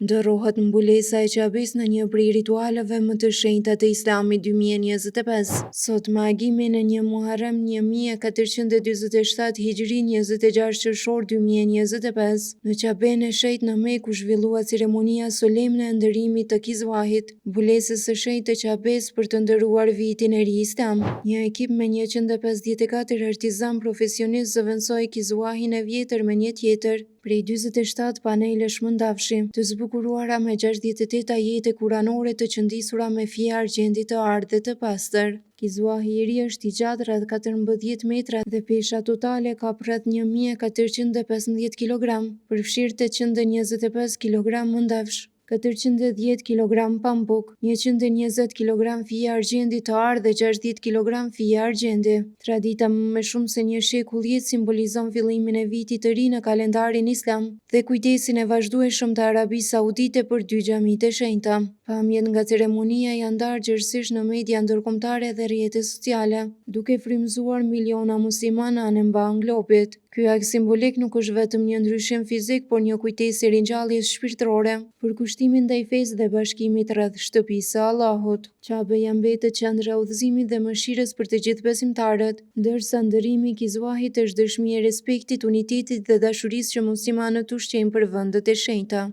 ndërrohet mbulesa e Qabes në një prej ritualeve më të shenjta të Islamit 2025. Sot me agimin e 1 Muharrem 1447 Hijri 26 qershor 2025, në Qaben e Shenjtë në Mekë u zhvillua ceremonia solemne e ndërimit të Kizwahit, mbulesës së shenjtë të Qabes për të ndëruar vitin e ri Islam. Një ekip me 154 artizan profesionistë zëvendësoi Kizwahin e vjetër me një tjetër prej 47 panele shmëndafshi, të zbukuruara me 68 ajete kuranore të qëndisura me fije argjendi të artë dhe të pastër. Kizwahi i ri është i gjatë rreth 14 metra dhe pesha totale ka rreth 1415 kg, përfshirë 825 kg mëndafsh, 410 kg pambuk, 120 kg fije argjendi të artë dhe 60 kg fije argjendi. Tradita më shumë se një shekull jetë simbolizon fillimin e vitit të ri në kalendarin islam dhe kujdesin e vazhdueshëm të Arabisë Saudite për dy xhamitë e shenjta. Pamjet nga ceremonia janë ndarë gjithësisht në media ndërkombëtare dhe rrjetet sociale, duke frymëzuar miliona muslimanë anë mban globit. Ky akt simbolik nuk është vetëm një ndryshim fizik, por një kujtesë e ringjalljes shpirtërore, për kushtimin ndaj fesë dhe bashkimit rreth shtëpisë së Allahut. Qabeja mbetet qendra e udhëzimit dhe mëshirës për të gjithë besimtarët, ndërsa ndërimi i Kizwahit është dëshmi e respektit, unitetit dhe dashurisë që muslimanët ushqejnë për vendet e shenjta.